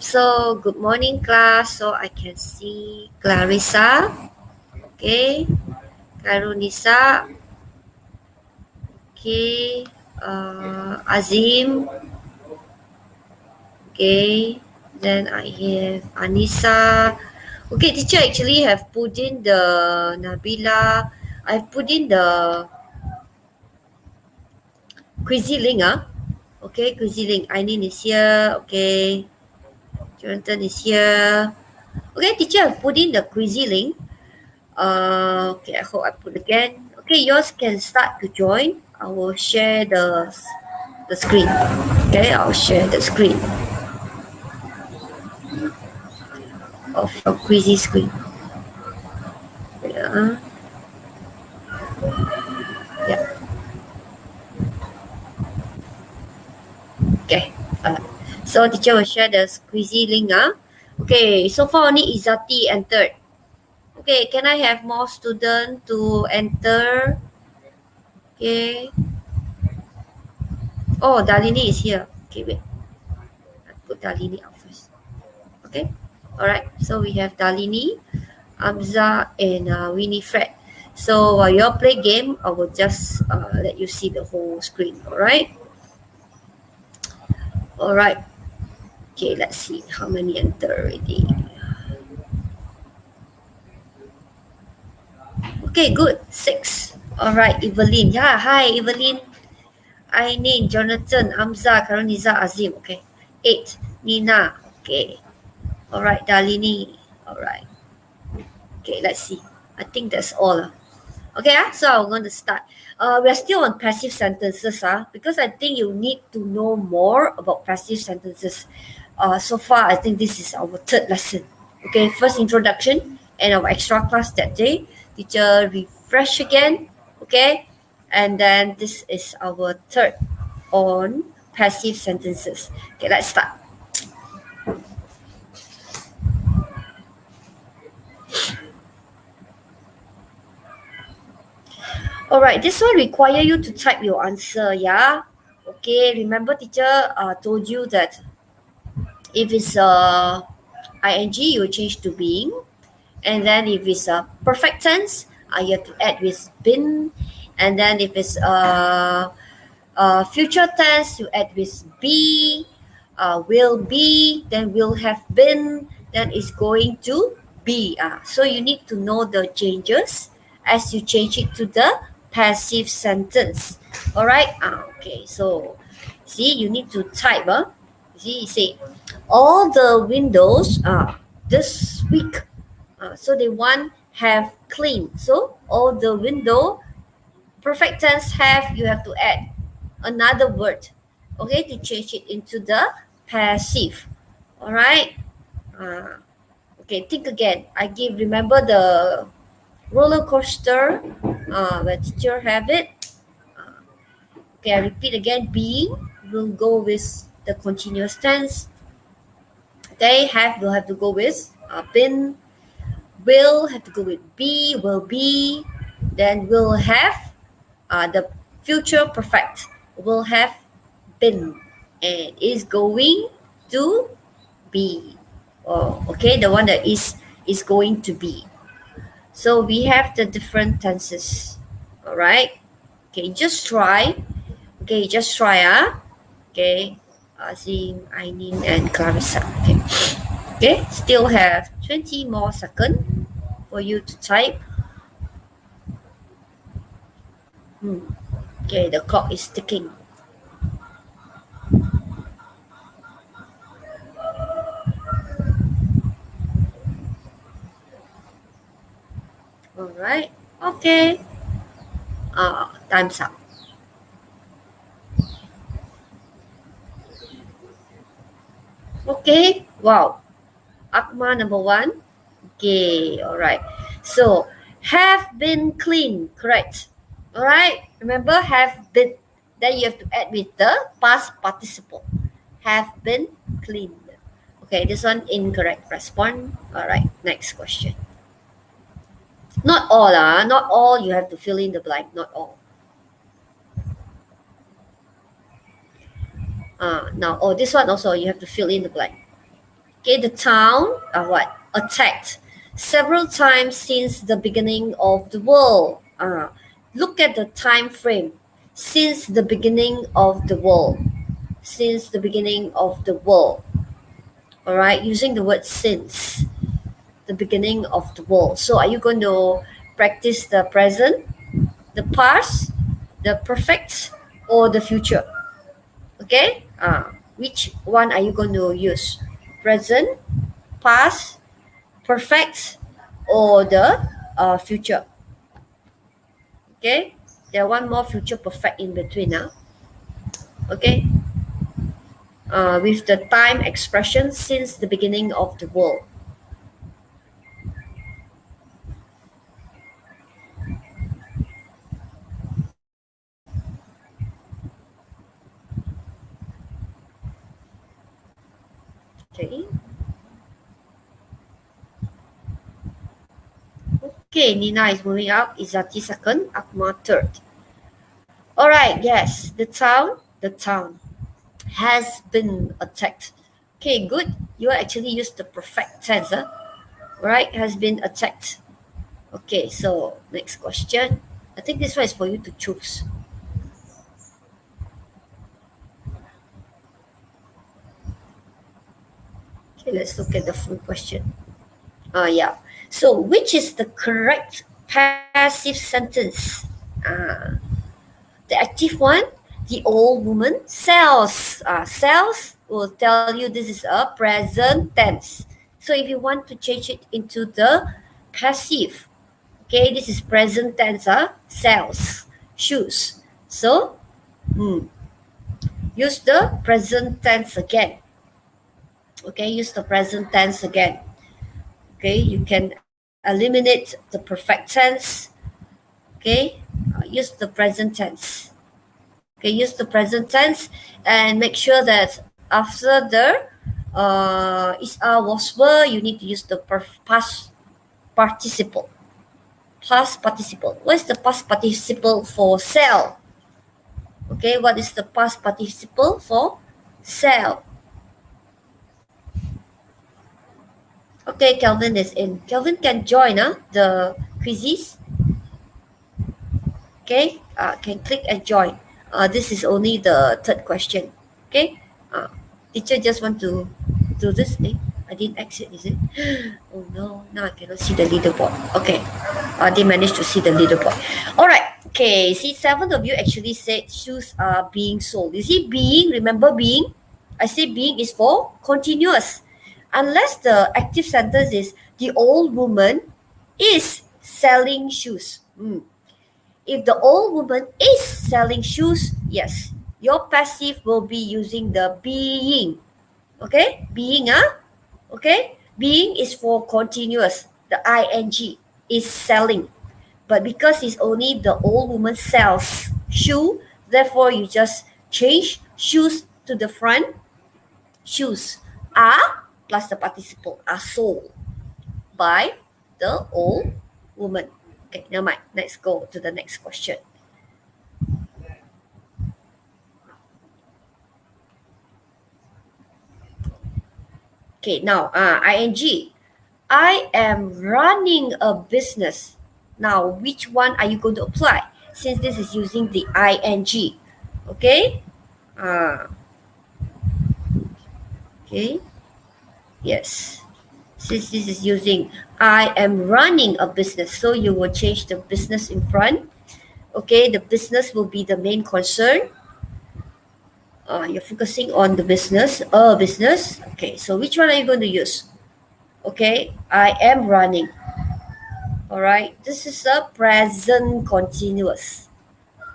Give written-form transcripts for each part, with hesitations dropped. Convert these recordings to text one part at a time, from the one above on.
So, good morning, class. So, I can see Clarissa, okay, Karunisa, okay, Azim, okay, then I have Anissa. Okay, teacher actually have put in the Nabila. I've put in the Quizzy link, okay, Quizzy link. Ainin is here, okay, Jonathan is here. Okay, teacher, I've put in the Quizzy link. Okay, I hope I put again. Okay, yours can start to join. I will share the screen. Okay, I'll share the screen of your Quizzy screen. Yeah. Yeah. Okay. So teacher will share the Quizzy link. Okay, so far only Izati entered. Okay, can I have more students to enter? Okay. Oh, Dalini is here. Okay, wait. I put Dalini out first. Okay. All right. So we have Dalini, Amza, and Winifred. So while you all play game, I will just let you see the whole screen. All right. All right. Okay. Let's see how many enter already. Okay. Good. 6. All right. Evelyn. Yeah. Hi, Evelyn. Ainin, Jonathan, Amza, Karuniza, Azim. Okay. 8. Nina. Okay. All right. Dalini. All right. Okay. Let's see. I think that's all. Okay, so I'm going to start. We're still on passive sentences, because I think you need to know more about passive sentences. So far, I think this is our third lesson. Okay, first introduction and our extra class that day. Teacher refresh again, okay? And then this is our third on passive sentences. Okay, let's start. All right, this one require you to type your answer, yeah? Okay, remember teacher told you that if it's ing, you will change to being. And then if it's a perfect tense, you have to add with been. And then if it's future tense, you add with be, will be, then will have been, then it's going to be. So you need to know the changes as you change it to the passive sentence. All right. Okay. So see, you need to type. See, say all the windows this week. So they want have clean. So all the window perfect tense have, you have to add another word, okay, to change it into the passive. All right. Okay, think again. Remember the roller coaster where teacher have it. Okay, I repeat again. Being will go with the continuous tense. They will have to go with been. Will have to go with be, will be. Then will have the future perfect. Will have been and is going to be. Oh, okay, the one that is going to be. So we have the different tenses. All right. Okay, just try. Okay, just try. Okay, Azim, Ainin, and Clarissa. Okay. Okay, still have 20 more seconds for you to type. Okay, the clock is ticking. All right. Okay. Time's up. Okay. Wow. Akma number 1. Okay. All right. So have been clean. Correct. All right. Remember have been. Then you have to add with the past participle. Have been cleaned. Okay. This one incorrect. Respond. All right. Next question. Not all. Not all. You have to fill in the blank. Not all. Now, this one also you have to fill in the blank. Okay, the town attacked several times since the beginning of the world. Look at the time frame. Since the beginning of the world. Since the beginning of the world. All right, using the word since the beginning of the world. So are you going to practice the present, the past, the perfect, or the future? Okay, which one are you going to use? Present, past, perfect, or the future? Okay, there one more future perfect in between. Okay, with the time expression since the beginning of the world. Okay. Okay, Nina is moving up. Izati second, Akmal third. All right, yes, the town has been attacked. Okay, good. You actually used the perfect tense. All right, has been attacked. Okay, so next question. I think this one is for you to choose. Okay, let's look at the full question. Yeah. So, which is the correct passive sentence? The active one, the old woman sells. Sells will tell you this is a present tense. So if you want to change it into the passive, okay, this is present tense, sells shoes. So use the present tense again. Okay, use the present tense again. Okay, you can eliminate the perfect tense. Okay, use the present tense. Okay, use the present tense and make sure that after the is was were, you need to use the past participle. Past participle. What is the past participle for sell? Okay, what is the past participle for sell? Okay, Kelvin is in. Kelvin can join the quizzes. Okay, can click and join. This is only the third question. Okay, teacher just want to do this. I didn't exit, is it? Oh no, now I cannot see the leaderboard. Okay, they managed to see the leaderboard. All right, okay, see, 7 of you actually said shoes are being sold. You see, being, remember being? I say being is for continuous. Unless the active sentence is the old woman is selling shoes. If the old woman is selling shoes, yes, your passive will be using the being. Okay, being, okay, being is for continuous. The ing is selling. But because it's only the old woman sells shoe, therefore you just change shoes to the front. Shoes are plus the participle are sold by the old woman. Okay, never mind. Let's go to the next question. Okay, now ing. I am running a business. Now, which one are you going to apply? Since this is using the ing. Okay? Okay. Yes. Since this is using I am running a business, so you will change the business in front. Okay, the business will be the main concern. You're focusing on the business, a business. Okay, so which one are you going to use? Okay, I am running. All right, this is a present continuous.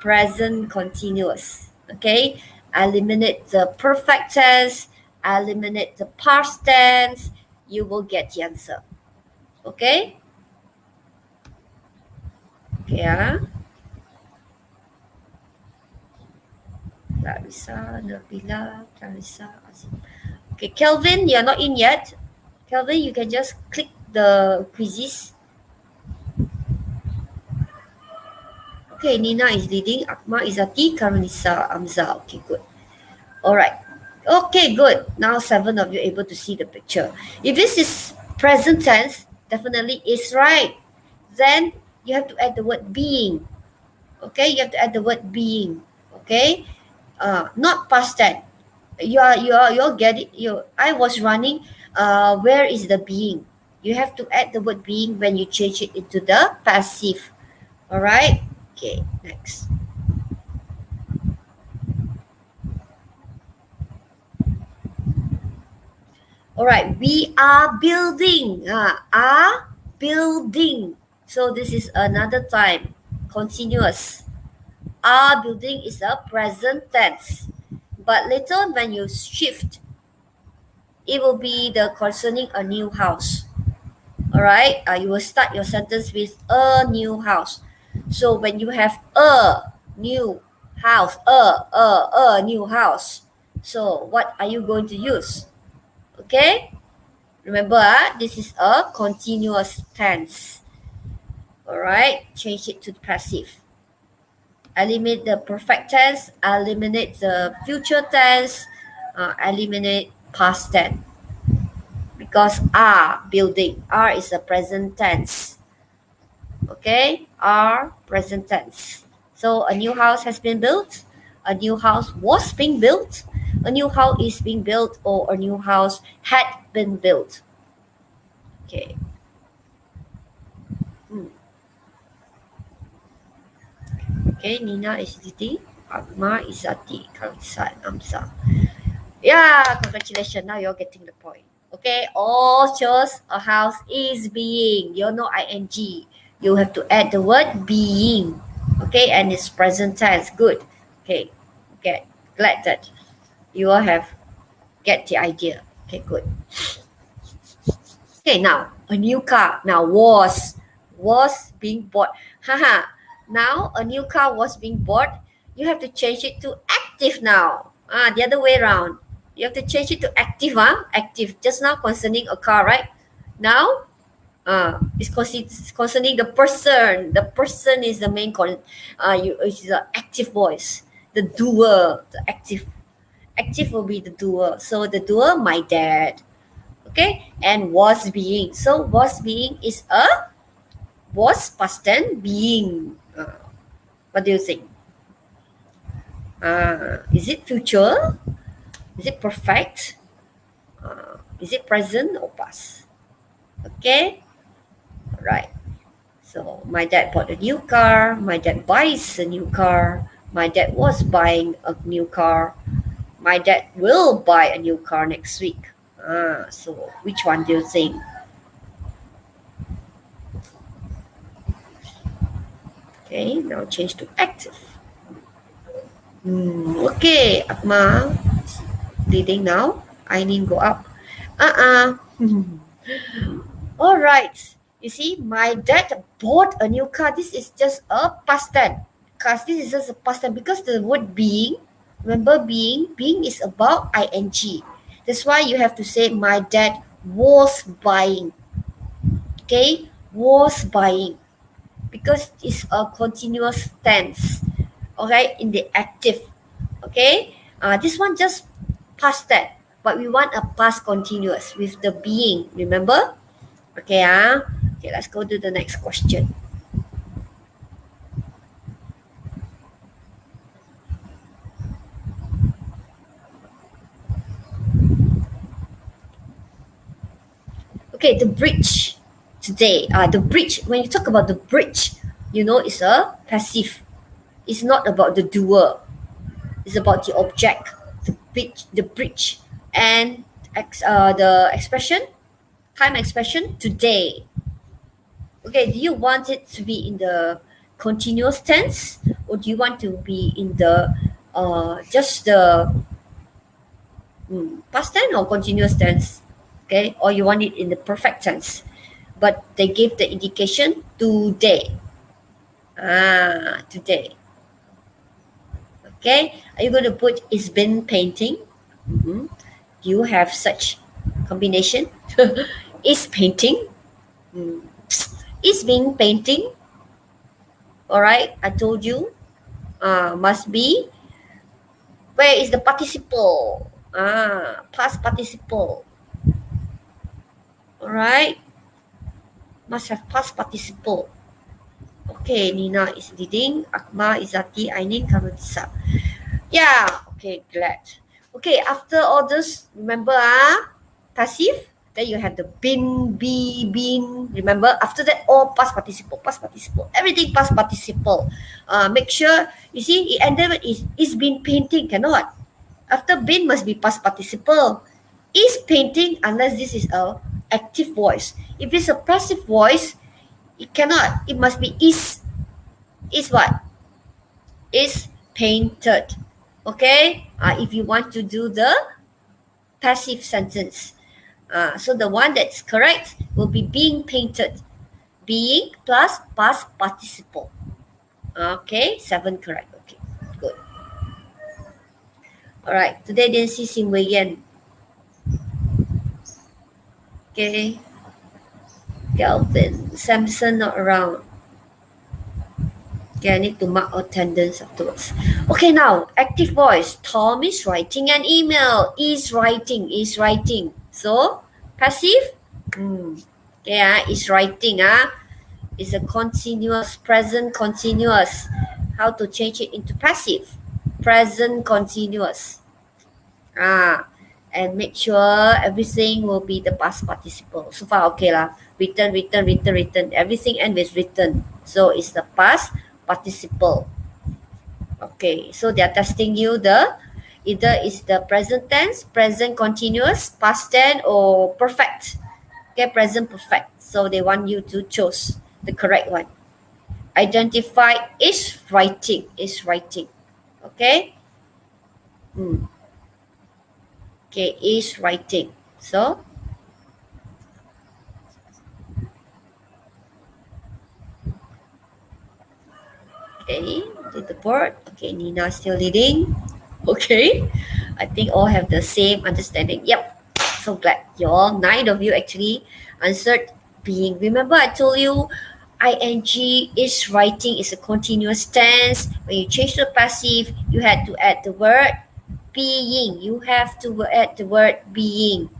Present continuous. Okay, eliminate the perfect tense, eliminate the past tense, you will get the answer. Okay? Okay, Clarissa, Nabila, Clarissa, Azim. Okay, Kelvin, you're not in yet. Kelvin, you can just click the quizzes. Okay, Nina is leading. Akma, Izati, Karanisa, Amza. Okay, good. All right. Okay, good. Now 7 of you able to see the picture. If this is present tense, definitely is right. Then you have to add the word being. Okay, you have to add the word being. Okay, not past tense. You're getting you. I was running. Where is the being? You have to add the word being when you change it into the passive. All right. Okay. Next. All right. We are building. Are building. So this is another time. Continuous. Are building is a present tense. But later when you shift, it will be the concerning a new house. All right, you will start your sentence with a new house. So when you have a new house, a new house, so what are you going to use? Okay, remember, this is a continuous tense. All right, change it to passive. Eliminate the perfect tense, eliminate the future tense, eliminate past tense. Because are building, are is a present tense. Okay, are present tense. So a new house has been built, a new house was being built, a new house is being built, or a new house had been built. Okay. Okay, Nina is Diti, Akma is Ati, Kalisan, Amsa. Yeah, congratulations. Now you're getting the point. Okay, all shows a house is being. You know ing. You have to add the word being. Okay, and it's present tense. Good. Okay, glad that you all have get the idea. Okay, good. Okay, now a new car. Now was being bought. Haha. Now a new car was being bought. You have to change it to active now. The other way around. You have to change it to active. Active. Just now concerning a car, right? Now, it's concerning the person. The person is the main is the active voice. The doer, the active. Active will be the doer. So the doer, my dad. Okay, and was being. So was being is was past tense being. What do you think? Is it future? Is it perfect? Is it present or past? Okay, all right. So my dad bought a new car. My dad buys a new car. My dad was buying a new car. My dad will buy a new car next week. So which one do you think? Okay, now change to active. Okay, Akma leading now. I need go up. All right. You see, my dad bought a new car. This is just a past tense. Because this is just a past tense because the word being, remember being is about ing. That's why you have to say my dad was buying. Okay, was buying. Because it's a continuous tense. Okay, in the active. Okay, this one just past tense. But we want a past continuous with the being. Remember? Okay, okay, let's go to the next question. Okay, the bridge today. The bridge, when you talk about the bridge, you know it's a passive. It's not about the doer. It's about the object, the bridge, and the expression, time expression today. Okay, do you want it to be in the continuous tense, or do you want to be in the just the past tense or continuous tense? Okay, or you want it in the perfect tense, but they give the indication today. Today. Okay, are you going to put is been painting? Do you have such combination? Is painting? Is being painting? All right, I told you. Must be. Where is the participle? Past participle. Alright. Must have past participle. Okay, Nina is leading. Akma, Izati, Ainin, Kamatisa. Yeah, okay, glad. Okay, after all this, remember, passive. Then you have the been, be, been. Remember, after that, all past participle, everything past participle. Make sure, you see, it ended with is been painting, cannot. After been must be past participle. Is painting, unless this is a active voice. If it's a passive voice, it cannot. It must be is. Is what? Is painted. Okay? If you want to do the passive sentence. So the one that's correct will be being painted. Being plus past participle. Okay, 7 correct. Okay, good. Alright, today didn't see Sim Wei Yan. Okay. Kelvin, Samson not around. Okay, I need to mark attendance afterwards. Okay, now, active voice. Tom is writing an email. Is writing. So, passive? Okay, is writing. Is a continuous, present continuous. How to change it into passive? Present continuous. And make sure everything will be the past participle. So far, okay lah. Written. Everything ends with written. So, it's the past participle. Okay, so they are testing you either is the present tense, present continuous, past tense, or perfect. Okay, present perfect. So they want you to choose the correct one. Identify is writing. Okay. Okay, is writing. So okay, did the board. Okay, Nina still leading. Okay, I think all have the same understanding. Yep, so glad you all 9 of you actually answered being. Remember I told you ing is writing is a continuous tense. When you change to passive, you had to add the word being. You have to add the word being.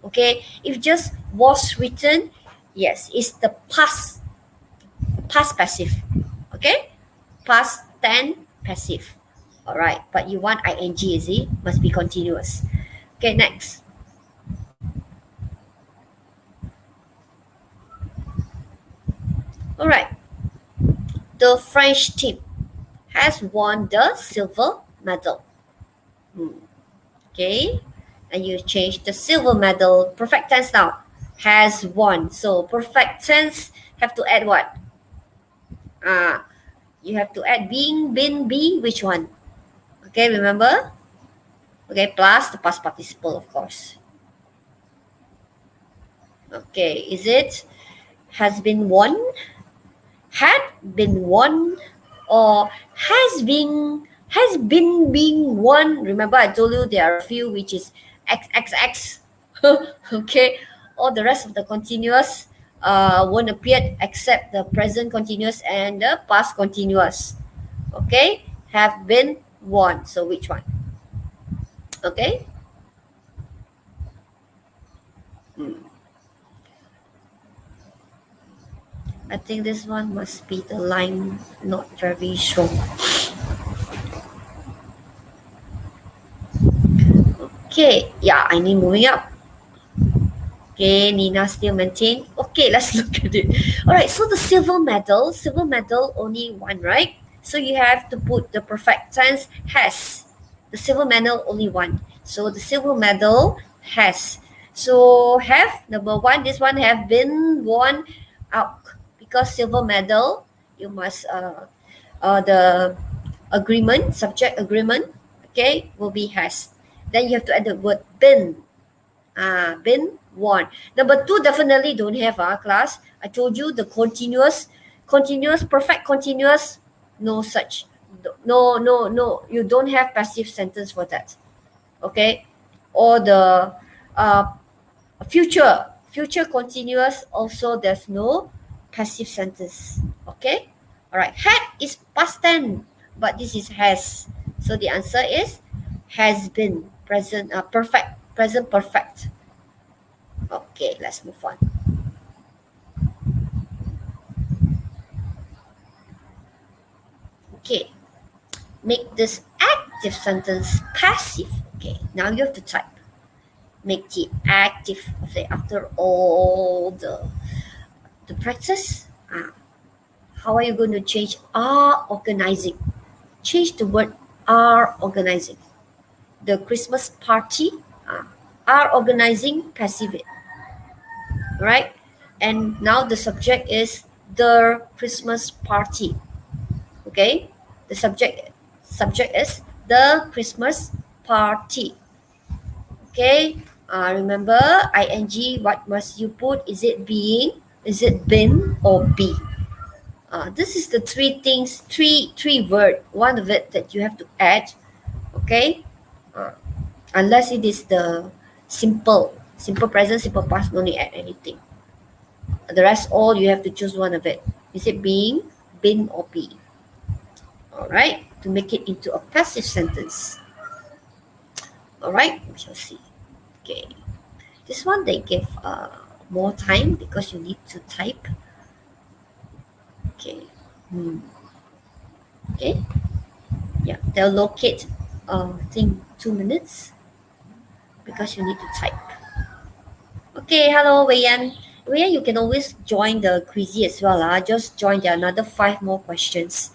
Okay, if just was written, yes, it's the past passive. Okay, past tense passive. All right, but you want ing, is it? Must be continuous. Okay, next. All right, the French team has won the silver medal. Okay, and you change the silver medal, perfect tense now, has won. So perfect tense have to add what? You have to add being, been, be, which one? Okay, remember? Okay, plus the past participle, of course. Okay, is it has been won, had been won, or has been being won? Remember I told you there are a few which is XXX. Okay, all the rest of the continuous won't appear except the present continuous and the past continuous. Okay, have been won. So which one? Okay. I think this one must be the line not very strong. Okay, yeah, I need moving up. Okay, Nina still maintain. Okay, let's look at it. All right, so the silver medal only one, right? So you have to put the perfect tense has. The silver medal only one. So the silver medal has. So have, number one, this one have been won out. Because silver medal, you must, the agreement, subject agreement, okay, will be has. Then you have to add the word been. Been won. Number two, definitely don't have class. I told you the continuous, perfect continuous, no such. No. You don't have passive sentence for that. Okay? Or the future continuous, also there's no passive sentence. Okay? All right. Had is past tense, but this is has. So the answer is has been. present perfect, present perfect. Okay, let's move on. Okay, make this active sentence passive. Okay, now you have to type. Make the active. Okay, after all the practice, how are you going to change are organizing? Change the word are organizing. The Christmas party are organizing passive. Right? And now the subject is the Christmas party. Okay? The subject is the Christmas party. Okay? Remember ing, what must you put? Is it being, is it been, or be? This is the three things, three word, one of it that you have to add. Okay? Unless it is the simple present, simple past, no need add anything. The rest all you have to choose one of it. Is it being, been, or be? All right, to make it into a passive sentence. All right, we shall see. Okay, this one they give more time because you need to type. Okay. Okay. Yeah, they'll locate. I think 2 minutes because you need to type. Okay, hello, Wei Yan. Wei Yan, you can always join the quizzy as well. Just join. There are another 5 more questions.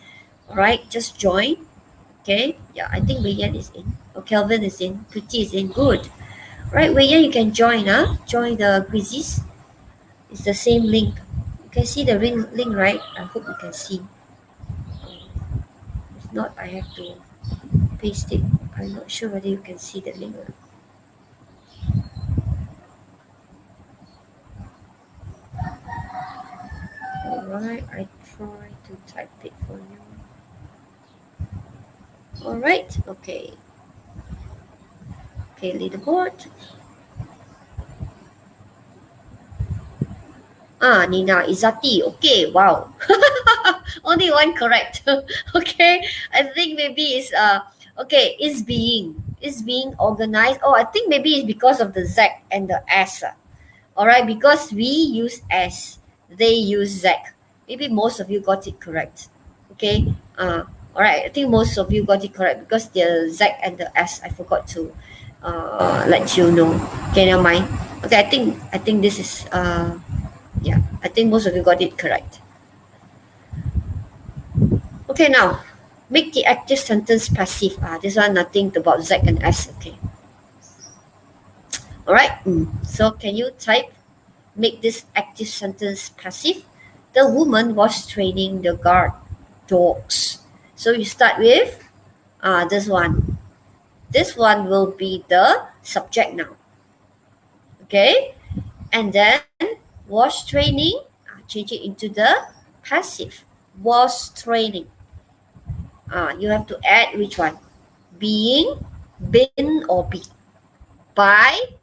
All right, just join. Okay, yeah, I think Wei Yan is in. Oh, Kelvin is in. Pretty is in. Good. Right, Wei Yan, you can join. Join the quizzes. It's the same link. You can see the link, right? I hope you can see. If not, I have to paste it. I'm not sure whether you can see the link or not. Alright, I try to type it for you. Alright, okay. Okay, leaderboard. Nina, Izati. Okay, wow. Only one correct. Okay, I think maybe it's okay, is being organized. Oh, I think maybe it's because of the Z and the S. Alright, because we use S, they use Z. Maybe most of you got it correct. Okay. Alright, I think most of you got it correct because the Z and the S, I forgot to let you know. Okay, never mind. Okay, I think this is yeah, I think most of you got it correct. Okay, now make the active sentence passive. This one nothing about Z and S. Okay. All right. So can you type? Make this active sentence passive. The woman was training the guard dogs. So you start with this one. This one will be the subject now. Okay, and then was training. Change it into the passive. Was training. You have to add which one? Being, been, or be. By.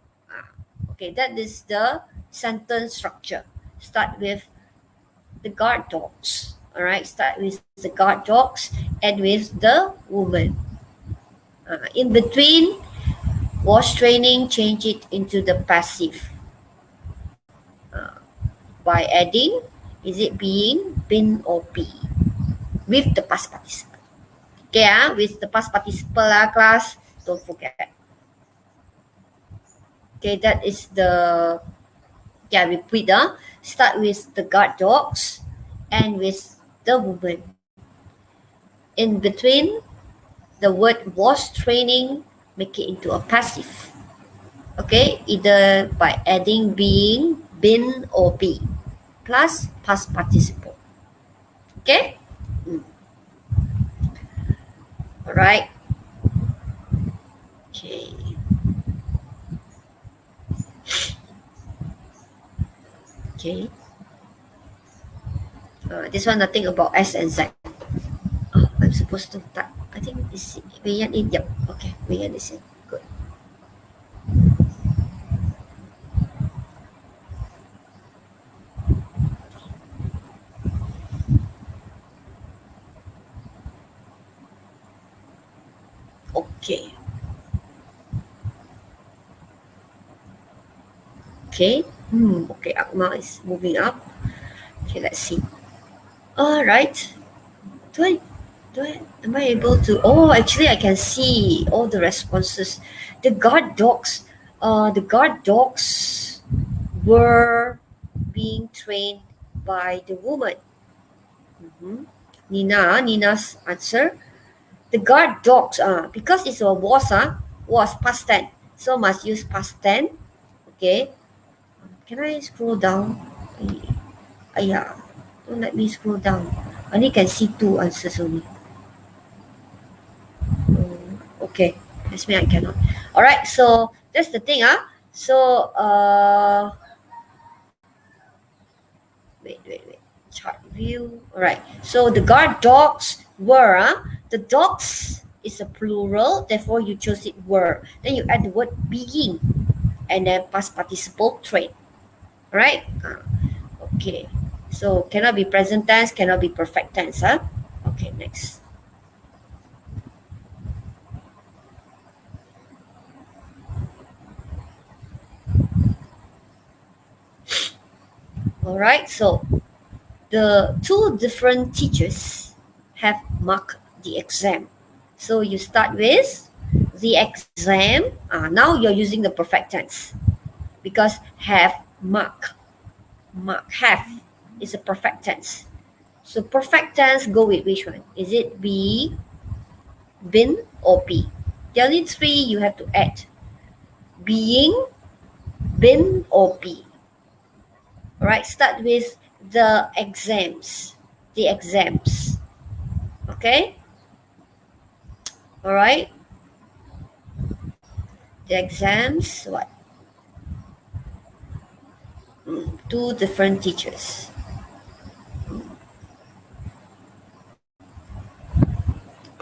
Okay, that is the sentence structure. Start with the guard dogs. All right, start with the guard dogs and with the woman. In between, was training, change it into the passive. By adding, is it being, been, or be? With the past participle. Okay, with the past participle class, don't forget. Okay, that is the, repeat. Start with the guard dogs and with the woman. In between, the word was training, make it into a passive. Okay, either by adding being, been, or be, plus past participle. Okay? All right. Okay. Okay. This one nothing about S and Z. I'm supposed to type. I think it's Wei Yan in. Yep. Okay. Wei Yan is in. Good. Okay. Okay. Okay, Akmal is moving up. Okay, let's see. All right. Am I able to? Oh, actually, I can see all the responses. The guard dogs, were being trained by the woman. Mhm. Nina's answer. The guard dogs, because it's a was past tense, so must use past tense. Okay. Can I scroll down? Yeah. Don't let me scroll down. I only can see two answers only. Okay, that's me. I cannot. All right, so that's the thing, So wait. Chart view. All right. So the guard dogs were, the dogs is a plural, therefore you chose it were. Then you add the word being, and then past participle train. All right. Okay. So cannot be present tense, cannot be perfect tense, Okay, next. All right, so the two different teachers have marked the exam. So you start with the exam. Now you're using the perfect tense because have have is a perfect tense. So perfect tense go with which one? Is it be, been, or be? The only three you have to add: being, been, or be. All right, start with the exams. The exams. Okay? All right? The exams, what? Two different teachers.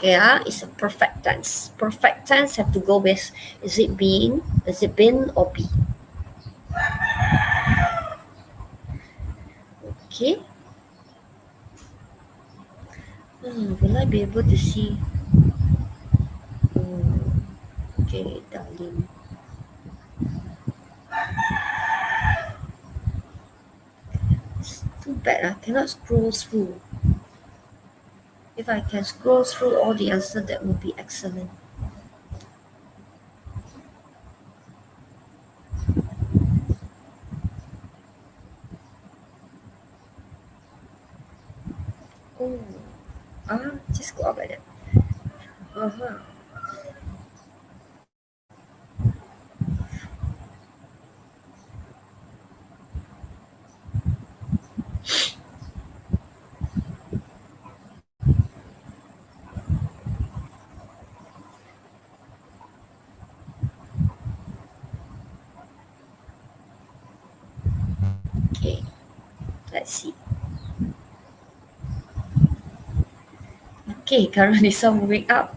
Yeah, it's a perfect tense. Perfect tense have to go with, is it being, is it been, or be? Okay. Will I be able to see? Okay, darling. It's too bad. I cannot scroll through. If I can scroll through all the answers, that would be excellent. Oh, just go up like that. Uh-huh. Okay, let's see. Okay, currently some moving up.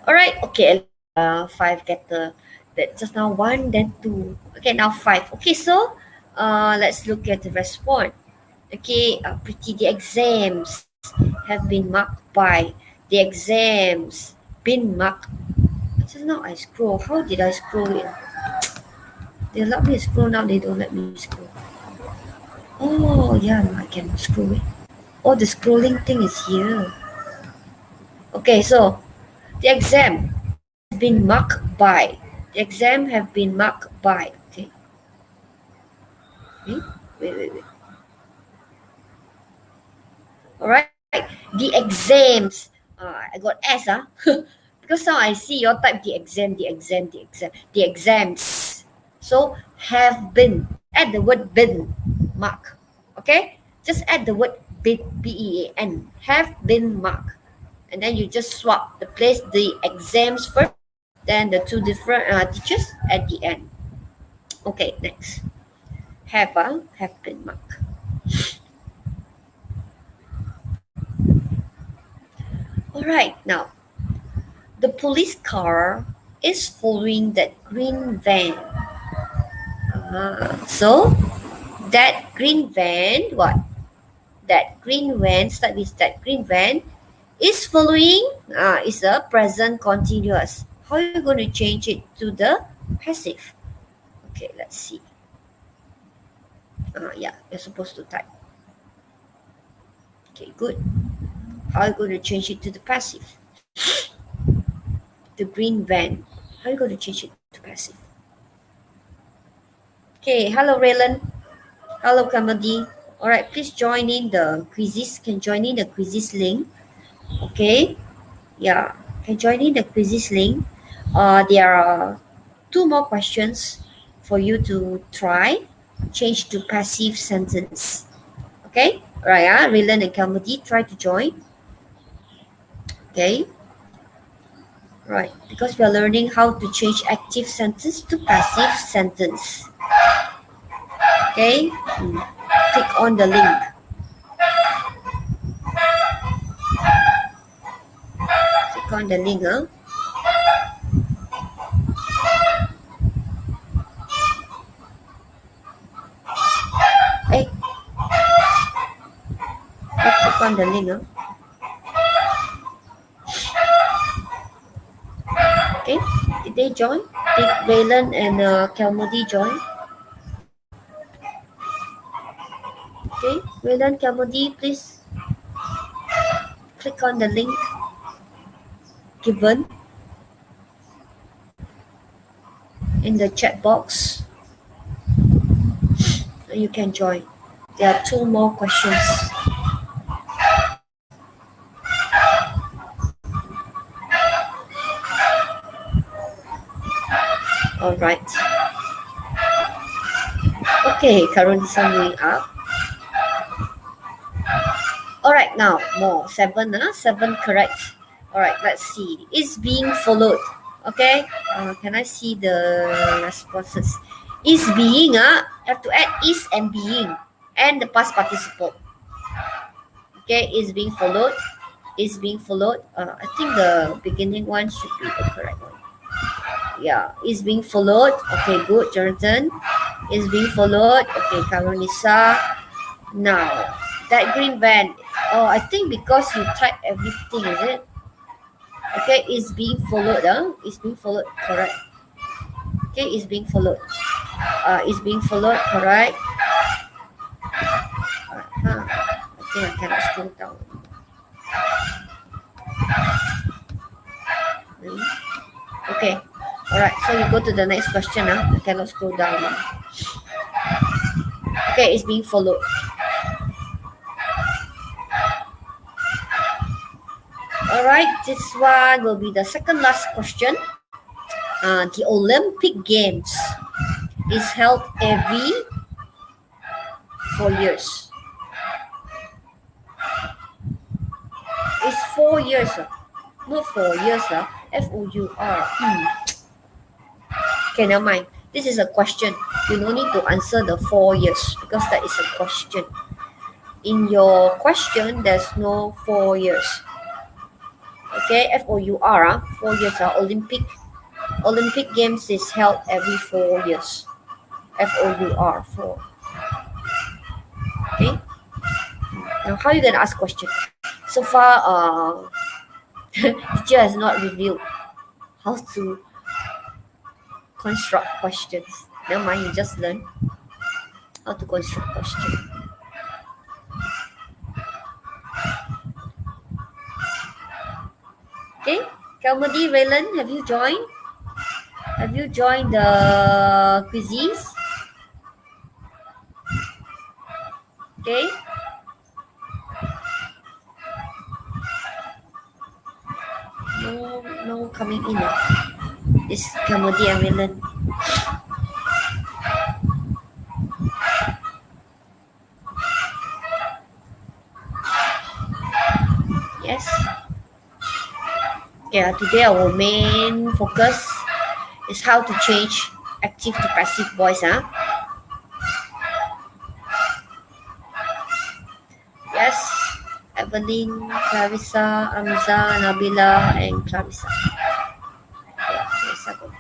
All right, okay, five get that just now one, then two. Okay, now five. Okay, so let's look at the response. Okay, pretty, the exams have been marked by, the exams been marked. Just now I scroll. How did I scroll it? They let me scroll now, they don't let me scroll. Oh yeah, no, I can scroll it. Oh, the scrolling thing is here. Okay, so the exam has been marked by. The exam have been marked by. Okay. Wait. All right. The exams. I got S, because now I see your type the exams. So have been. Add the word been mark. Okay. Just add the word BEAN. Have been marked. And then you just swap the place the exams first, then the two different teachers at the end. Okay, next. Have been marked. All right, now the police car is following that green van. So that green van, what? That green van, start with that green van is following, is a present continuous. How are you going to change it to the passive? Okay, let's see. Yeah, you're supposed to type. Okay, good. How are you going to change it to the passive? The green van. How are you going to change it to passive? Okay, hello Raylan. Hello Kamadi. Alright, please join in the quizzes. Can join in the quizzes link. Okay. Yeah, can join in the quizzes link. There are 2 more questions for you to try. Change to passive sentence. Okay. Raya, Raylan and Kamadi, try to join. Okay. Right, because we are learning how to change active sentence to passive sentence. Okay, click on the link. Click on the link, huh? Hey, click on the link, huh? Okay, did they join? Did Raylan and Kalmudi join? Okay, Raylan, Kalmudi, please click on the link given in the chat box. So you can join. There are 2 more questions. All right. Okay, currently summing up. All right, now more 7, 7 correct. All right, let's see. Is being followed. Okay, can I see the responses? Is being, have to add is and being and the past participle. Okay, is being followed. Is being followed. I think the beginning one should be the correct one. Yeah, is being followed. Okay, good, Jonathan. Is being followed. Okay, Karonisa. Now, that green van. Oh, I think because you type everything, is it? Okay, is being followed. Is being followed. Correct. Okay, is being followed. Is being followed. Correct. I think I cannot scroll down. Okay. All right. So you go to the next question. I cannot scroll down. Okay, it's being followed. All right. This one will be the second last question. The Olympic Games is held every 4 years. It's 4 years, not 4 years, FOUR. Okay, never mind. This is a question. You don't need to answer the 4 years because that is a question. In your question, there's no 4 years. Okay, FOUR, 4 years. Olympic Games is held every 4 years. FOUR, 4. Okay. Now, how are you gonna ask question? So far, teacher has not revealed how to construct questions. Never mind, you just learn how to construct questions. Okay, Kalmadi, Raylan, have you joined? Have you joined the quizzes? Okay. No coming in. This Kalmadi and Raylan. Yes. Okay, today our main focus is how to change active to passive voice. Yes, Evelyn, Clarissa, Amza, Nabila, and Clarissa. Okay, Clarissa go to.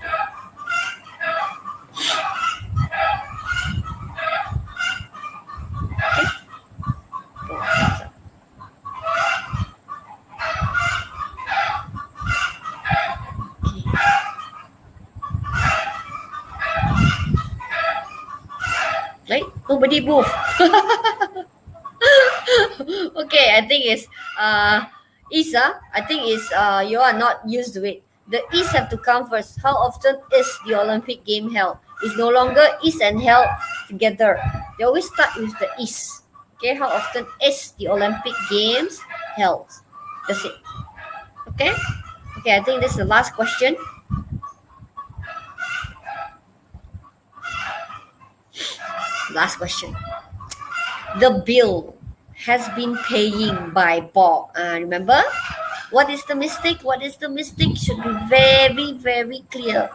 Okay. Go, Clarissa. right? Nobody move. Okay, I think it's I think it's you are not used to it. The is have to come first. How often is the Olympic game held? It's no longer is and held together. They always start with the is. Okay, how often is the Olympic games held? That's it. Okay. Okay, I think this is the last question. Last question. The bill has been paying by Bob. Remember? What is the mistake? What is the mistake? Should be very, very clear.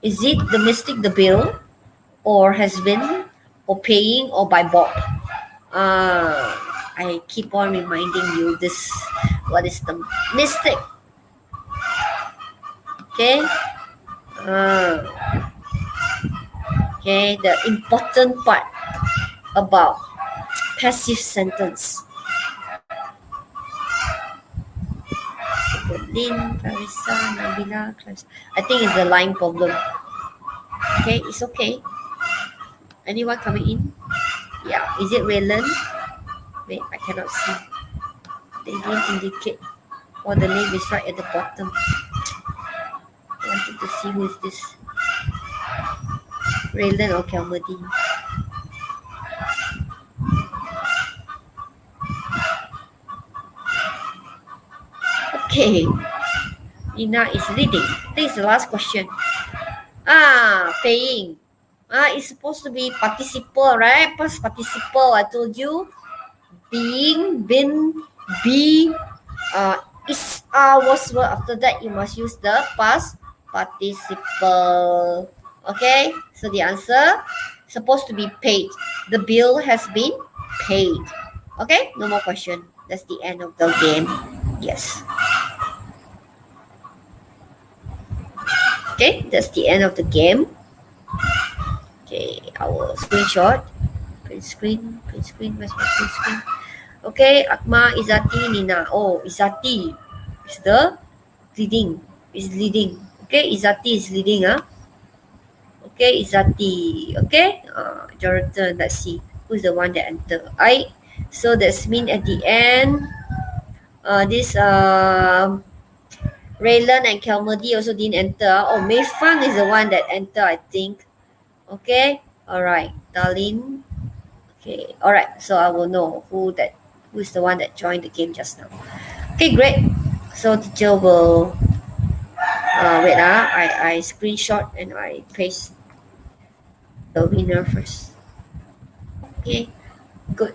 Is it the mistake the bill, or has been, or paying, or by Bob? I keep on reminding you this. What is the mistake? Okay. Okay, the important part about passive sentence. Lynn, Clarissa, Nabila, Clarissa. I think it's the line problem. Okay, it's okay. Anyone coming in? Yeah, is it Raylan? Wait, I cannot see. They didn't indicate. Or the name is right at the bottom. I wanted to see who is this. Raylan or Kelmody. Okay. Nina is leading. This is the last question. Paying. It's supposed to be participle, right? Past participle, I told you. Being, been, be, is, was, were. After that, you must use the past participle. Okay? So the answer, supposed to be paid. The bill has been paid. Okay? No more question. That's the end of the game. Yes. Okay, that's the end of the game. Okay, our screenshot. Print screen, where's my print screen? Okay, Akma, Izati, Nina. Oh, Izati is the leading. Is leading. Okay, Izati is leading. Okay, Izati. Okay, Jonathan, let's see. Who's the one that entered? So that's mean at the end, this Raylan and Kelmody also didn't enter. Oh, Mei Fang is the one that entered, I think. Okay, all right, Darlene. Okay, all right. So I will know who is the one that joined the game just now. Okay, great. So teacher will wait. I screenshot and I paste the winner first. Okay, good.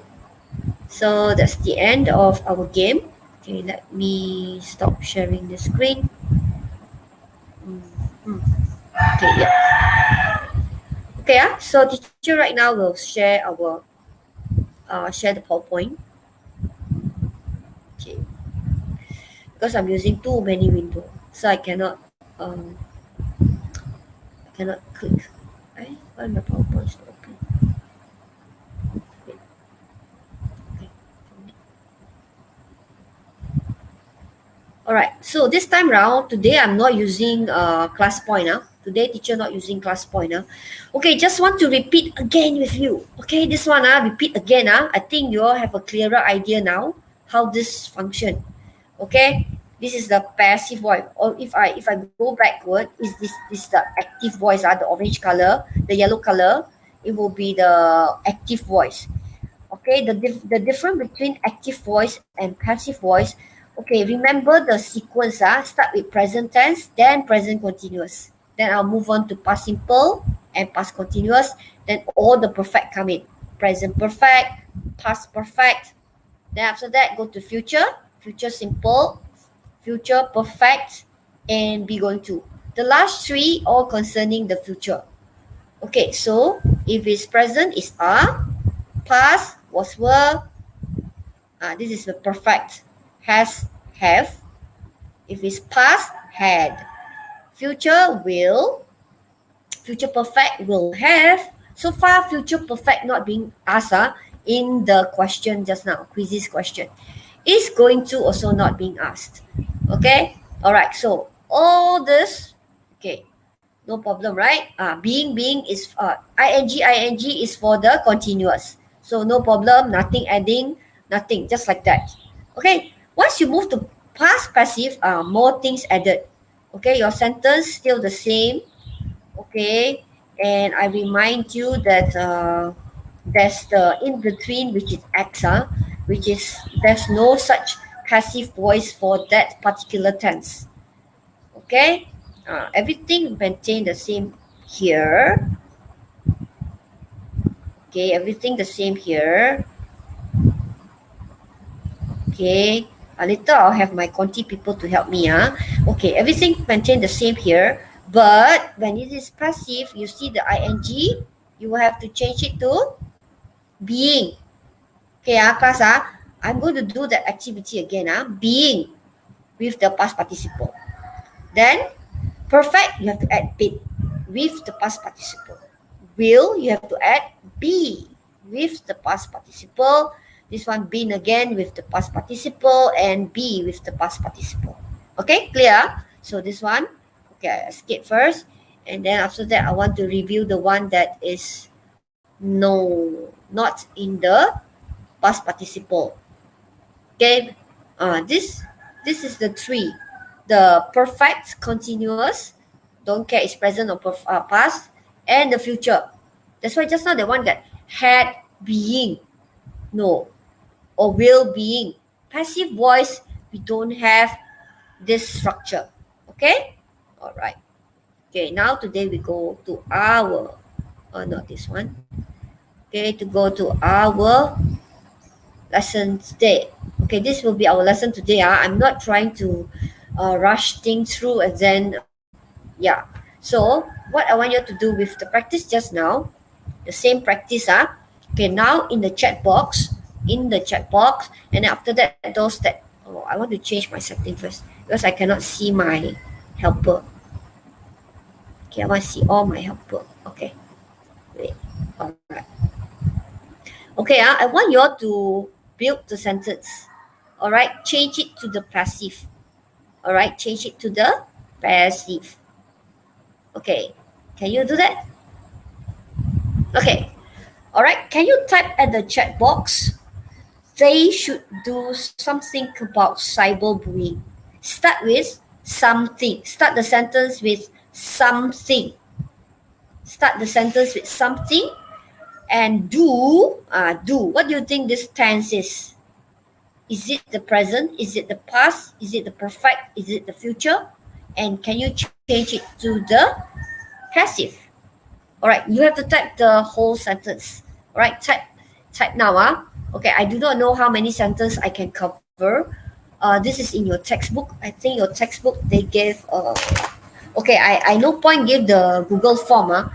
So that's the end of our game. Okay, let me stop sharing the screen. Okay, yeah. Okay, so teacher right now will share our share the PowerPoint. Okay, because I'm using too many windows, so I cannot click. Why my PowerPoint is open? Alright, so this time round, today I'm not using class point. Today teacher not using class point. Okay, just want to repeat again with you. Okay, this one repeat again. I think you all have a clearer idea now how this function. Okay, this is the passive voice. Or if I go backward, is this the active voice? The orange color, the yellow color, it will be the active voice. Okay, the difference between active voice and passive voice. Okay, remember the sequence. Start with present tense, then present continuous. Then I'll move on to past simple and past continuous. Then all the perfect come in. Present perfect, past perfect. Then after that, go to future, future simple, future perfect, and be going to. The last three all concerning the future. Okay, so if it's present, it's are. Past was were. This is the perfect. Has, have. If it's past, had. Future will. Future perfect will have. So far, future perfect not being asked in the question just now, quizzes question. Is going to also not being asked. Okay? Alright, so all this, okay. No problem, right? Being is ing is for the continuous. So no problem, nothing adding, nothing, just like that. Okay, once you move to past passive, more things added. Okay, your sentence still the same. Okay, and I remind you that there's the in between, which is x, which is there's no such passive voice for that particular tense. Okay, everything maintain the same here. Okay, everything the same here. Okay, later I'll have my Conti people to help me. Okay, everything maintain the same here. But when it is passive, you see the ing, you will have to change it to being. Okay, class, I'm going to do that activity again. Being with the past participle. Then perfect, you have to add been with the past participle. Will, you have to add be with the past participle. This one been again with the past participle and be with the past participle. Okay, clear? So this one, okay, I escape first. And then after that, I want to review the one that is not in the past participle. Okay, this is the three. The perfect continuous, don't care it's present or past, and the future. That's why just now the one that had being, no, or will being. Passive voice, we don't have this structure. Okay, all right. Okay, now today we go to our, not this one. Okay, to go to our lesson today. Okay, this will be our lesson today. I'm not trying to rush things through and then, yeah. So what I want you to do with the practice just now, the same practice. Okay, now in the chat box, and after that, those that, I want to change my setting first because I cannot see my helper. Okay, I want to see all my helper. Okay, wait, all right. Okay, I want you all to build the sentence. All right, change it to the passive. All right, change it to the passive. Okay, can you do that? Okay, all right, can you type at the chat box? They should do something about cyberbullying. Start with something. Start the sentence with something. Start the sentence with something. And do. What do you think this tense is? Is it the present? Is it the past? Is it the perfect? Is it the future? And can you change it to the passive? All right, you have to type the whole sentence. All right, type now. Okay, I do not know how many sentences I can cover. This is in your textbook. I think your textbook, they gave, okay, I no point give the Google form,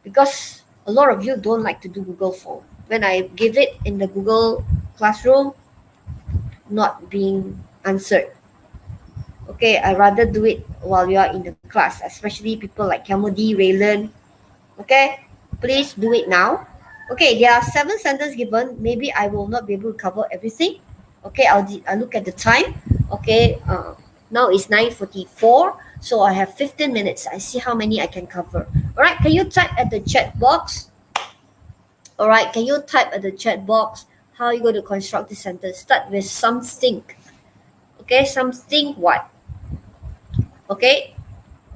because a lot of you don't like to do Google form. When I give it in the Google Classroom, not being answered. Okay, I rather do it while you are in the class, especially people like Kamudi, Raylan. Okay, please do it now. Okay, there are 7 sentences given. Maybe I will not be able to cover everything. Okay, I'll look at the time. Okay, now it's 9:44, so I have 15 minutes. I see how many I can cover. All right, can you type at the chat box? All right, can you type at the chat box how you going to construct the sentence? Start with something. Okay, something what? Okay,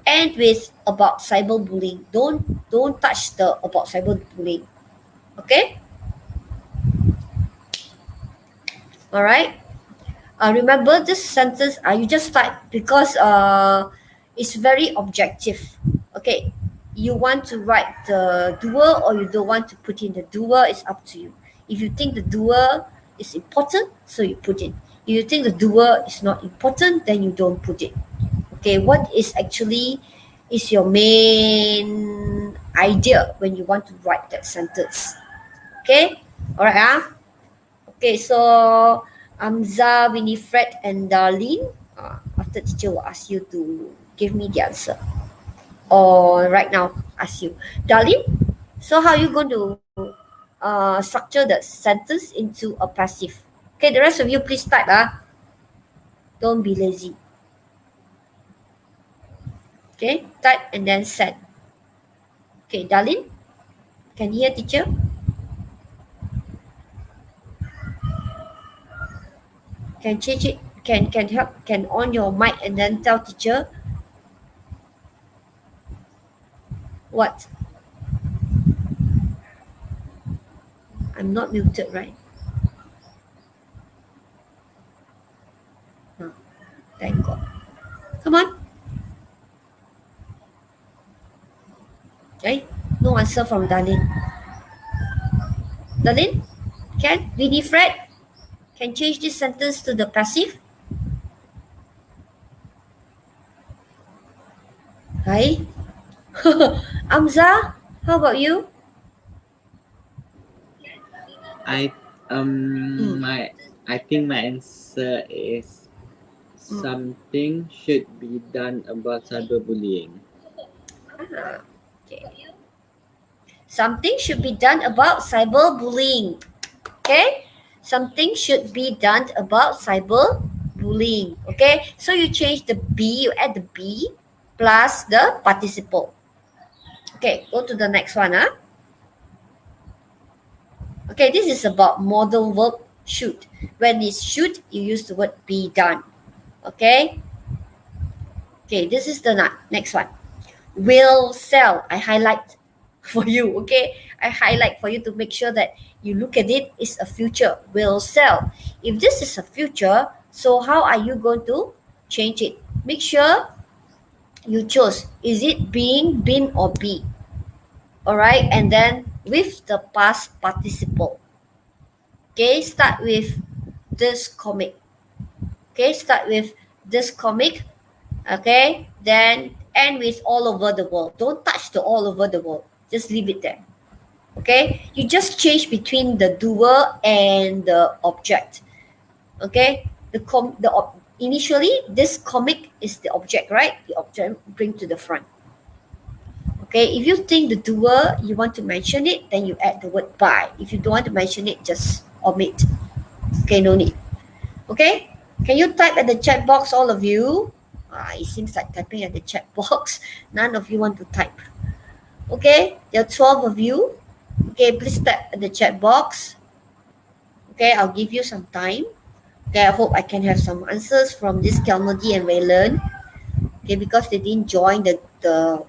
end with about cyberbullying. Don't touch the about cyberbullying. Okay. All right. Remember this sentence. You just type because it's very objective. Okay. You want to write the doer or you don't want to put in the doer. It's up to you. If you think the doer is important, so you put it. If you think the doer is not important, then you don't put it. Okay. What is actually is your main idea when you want to write that sentence? Okay. All right. Okay. So Amza, Winifred, and Darlene. After teacher will ask you to give me the answer. Or right now, ask you, Darlene. So how are you going to structure the sentence into a passive? Okay. The rest of you, please type. Don't be lazy. Okay, type and then send. Okay, Darlene, can you hear teacher? Can change it, can help, can on your mic and then tell teacher what? I'm not muted, right? Oh, thank God. Come on. Okay, no answer from Darlene. Darlene, can Winifred can change this sentence to the passive? Hi. Amza, how about you? I think my answer is something should be done about cyberbullying. Okay. Something should be done about cyberbullying. Okay? Something should be done about cyberbullying. Okay? So you change the B, you add the B plus the participle. Okay, go to the next one. Okay, this is about modal verb should. When it's should, you use the word be done. Okay? Okay, this is the next one. Will sell. I highlight for you, okay? I highlight for you to make sure that you look at it, it's a future. Will sell. If this is a future, so how are you going to change it? Make sure you chose. Is it being, been, or be? Alright, and then with the past participle. Okay, start with this comic. Okay, start with this comic. Okay, then end with all over the world. Don't touch the all over the world. Just leave it there. Okay, you just change between the doer and the object. Okay, initially this comic is the object, right? The object bring to the front. Okay, if you think the doer, you want to mention it, then you add the word by. If you don't want to mention it, just omit. Okay, no need. Okay, can you type at the chat box, all of you? It seems like typing at the chat box. None of you want to type. Okay, there are 12 of you. Okay, please type at the chat box. Okay, I'll give you some time. Okay, I hope I can have some answers from this Kelmody and Raylan. Okay, because they didn't join the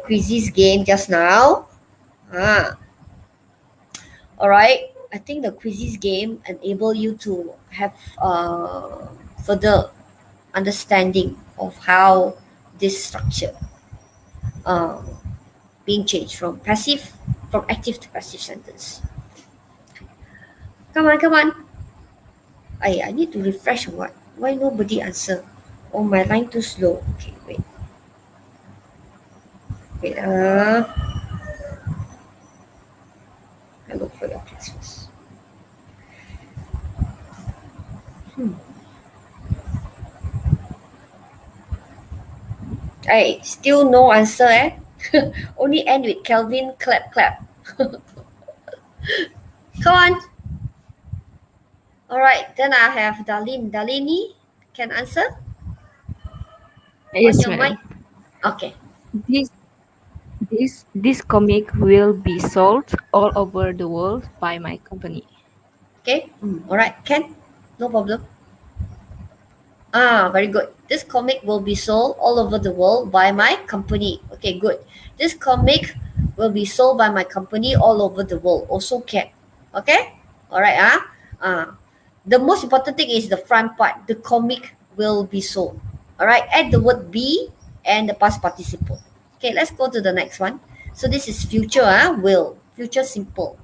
quizzes game just now. All right, I think the quizzes game enable you to have further understanding of how this structure being changed from active to passive sentence. Come on. I need to refresh or what? Why nobody answer? Oh, my line too slow. Okay, wait. I look for your class first. Hey, still no answer, eh? Only end with Kelvin, clap. Come on. All right, then I have Darlene. Darlene, can answer? Yes, ma'am. Okay. This comic will be sold all over the world by my company. Okay. All right, Ken, no problem. Very good. This comic will be sold all over the world by my company. Okay, good. This comic will be sold by my company all over the world. Also can. Okay? All right. The most important thing is the front part. The comic will be sold. All right. Add the word be and the past participle. Okay, let's go to the next one. So this is future. Will. Future simple.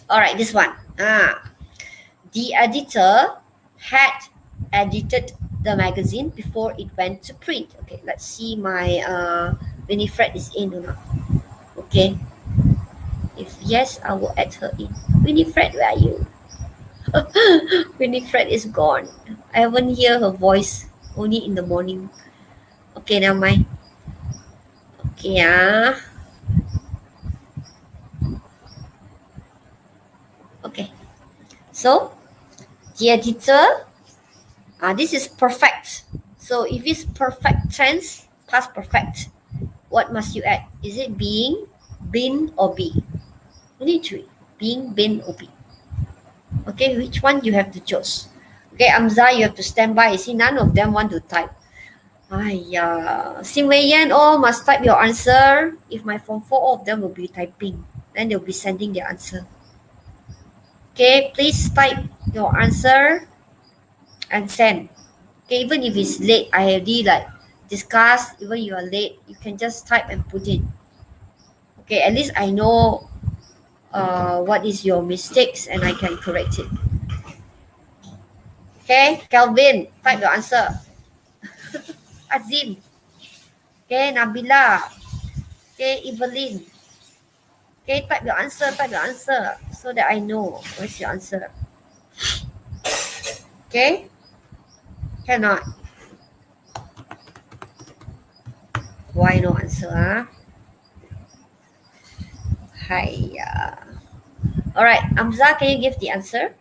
All right, this one. The editor had edited the magazine before it went to print. Okay, let's see my Winifred is in or not. Okay. If yes, I will add her in. Winifred, where are you? Winifred is gone. I haven't heard her voice, only in the morning. Okay, never mind. Okay, Okay. So, the editor, this is perfect. So if it's perfect tense, past perfect. What must you add? Is it being, been, or be? Only three. Being, been, or be. Okay, which one you have to choose? Okay, Amza, you have to stand by. See, none of them want to type. Aiya, Sim Wei Yan, all must type your answer. If my form 4, all of them will be typing. Then they'll be sending their answer. Okay, please type your answer and send. Okay, even if it's late, I already like discussed, even you are late, you can just type and put in. Okay, at least I know what is your mistakes and I can correct it. Okay, Calvin, type your answer. Azim. Okay, Nabila. Okay, Evelyn. Okay, type your answer so that I know what's your answer. Okay? Cannot. Why no answer, huh? Hiya. Alright, Amza, can you give the answer?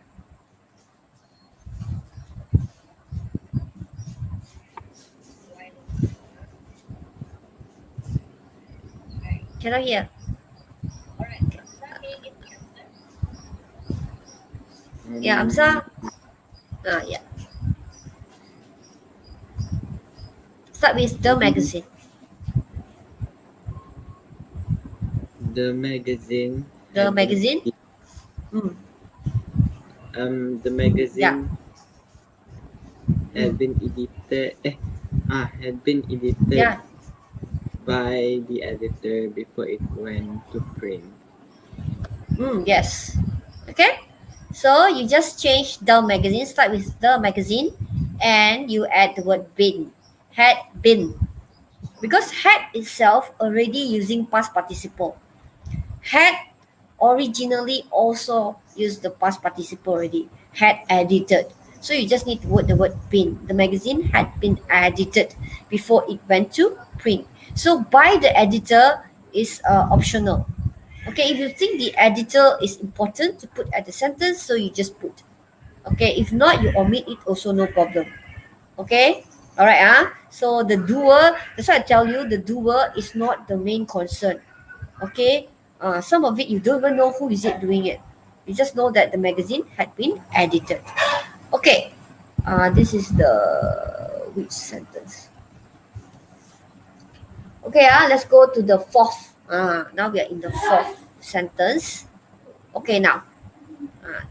Cannot hear. Yeah, Amza. Yeah. Start with the magazine. The magazine. The had been magazine? edi- The Yeah. magazine had been edited. Had been edited Yeah. by the editor before it went to print. Yes. Okay. So you just change the magazine, start with the magazine, and you add the word been. Had been. Because had itself already using past participle. Had originally also used the past participle already. Had edited. So you just need to put the word been. The magazine had been edited before it went to print. So by the editor is optional. Okay, if you think the editor is important to put at the sentence, so you just put. Okay, if not, you omit it also, no problem. Okay, all right. So the doer, that's why I tell you the doer is not the main concern. Okay, some of it you don't even know who is it doing it. You just know that the magazine had been edited. Okay, this is the which sentence? Okay, let's go to the fourth. Now we are in the fourth sentence. Okay, now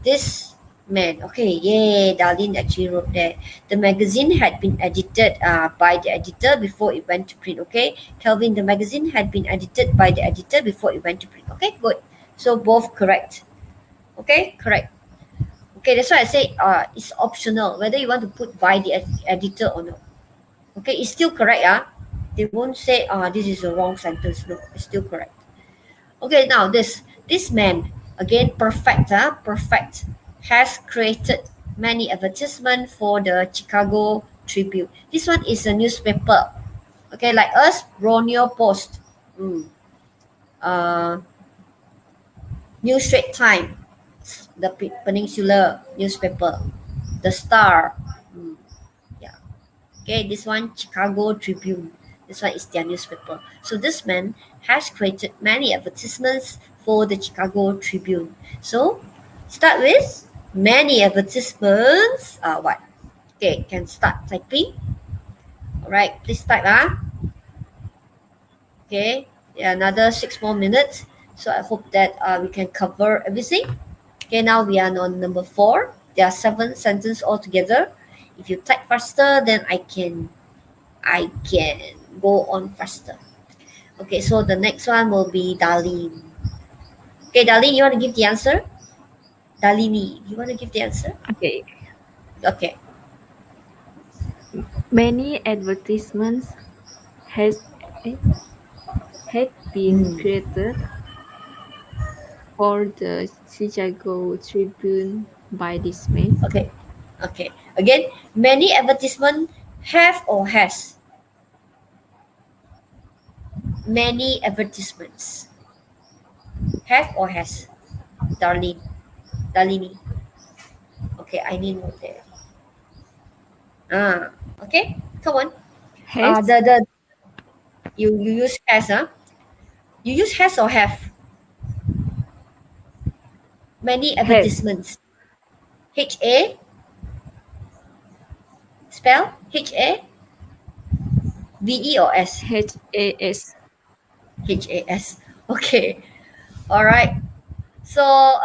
this man. Okay, yay, Darlene actually wrote that. The magazine had been edited by the editor before it went to print. Okay, Kelvin, the magazine had been edited by the editor before it went to print. Okay, good. So both correct. Okay, correct. Okay, that's why I say it's optional whether you want to put by the editor or not. Okay, it's still correct. They won't say this is a wrong sentence. No, it's still correct. Okay, now this man, again, perfect, perfect, has created many advertisements for the Chicago Tribune. This one is a newspaper. Okay, like us, Borneo Post, New Straits Times, the Peninsular newspaper, the Star. Yeah. Okay, this one, Chicago Tribune. This one is their newspaper. So this man has created many advertisements for the Chicago Tribune. So start with many advertisements. What? Okay, can start typing. Alright, please type. Okay, yeah, another 6 more minutes. So I hope that we can cover everything. Okay, now we are on number 4. There are 7 sentences altogether. If you type faster, then I can go on faster. Okay, so the next one will be Darlene. Okay, Darlene, you want to give the answer? Darlene, you want to give the answer? Okay. Okay. Many advertisements has had been created for the Chicago Tribune by this man. Okay. Okay. Again, many advertisement have or has. Many advertisements. Have or has. Darlene. Darlene. Okay, I need note there. Okay, come on. Has The You use has, huh? You use has or have? Many Has. advertisements. H-A, spell H-A-V-E or S? HAS. H-A-S. Okay. All right. So,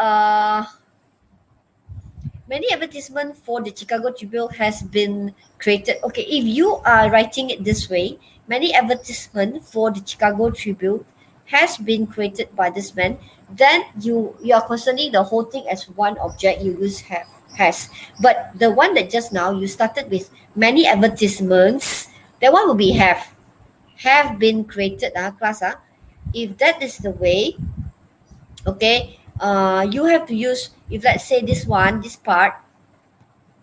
many advertisement for the Chicago Tribune has been created. Okay, if you are writing it this way, many advertisement for the Chicago Tribune has been created by this man, then you are considering the whole thing as one object. You use have has. But the one that just now you started with many advertisements, that one will be have been created, class. If that is the way, okay, you have to use, if let's say this one, this part,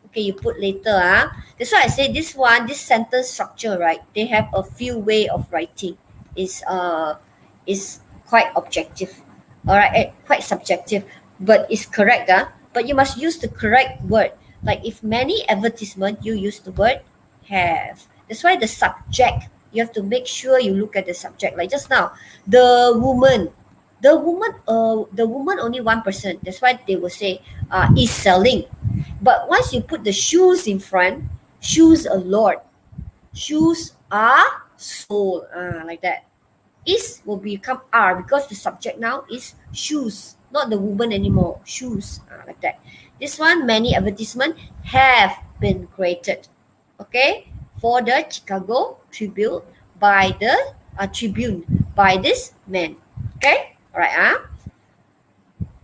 okay, you put later. That's why I say this one, this sentence structure, right? They have a few way of writing. Is quite objective. All right, quite subjective, but it's correct. But you must use the correct word. Like if many advertisement, you use the word have. That's why the subject, you have to make sure you look at the subject. Like just now, the woman, the woman only one person. That's why they will say is selling. But once you put the shoes in front, shoes a lot. Shoes are sold. Like that. Is will become are because the subject now is shoes, not the woman anymore. Shoes. Like that. This one, many advertisement have been created. Okay, for the Chicago Tribune by the Tribune by this man. Okay, all right.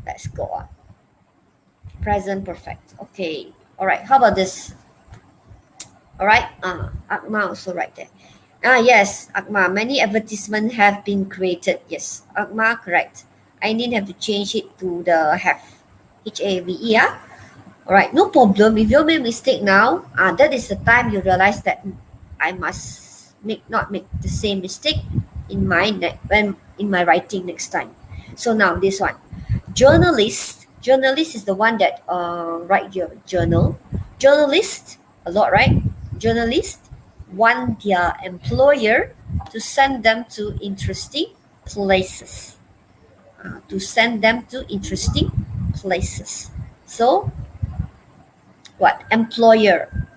Let's go on. Present perfect. Okay. All right. How about this? All right. Akma also right there. Yes, Akma. Many advertisements have been created. Yes, Akma, correct. I need have to change it to the have. H-A-V-E. All right. No problem. If you make mistake now, that is the time you realize that I must not make the same mistake in my in my writing next time. So now this one, journalist. Journalist is the one that write your journal. Journalist, a lot, right? Journalist want their employer to send them to interesting places. To send them to interesting places. So, what? Employer.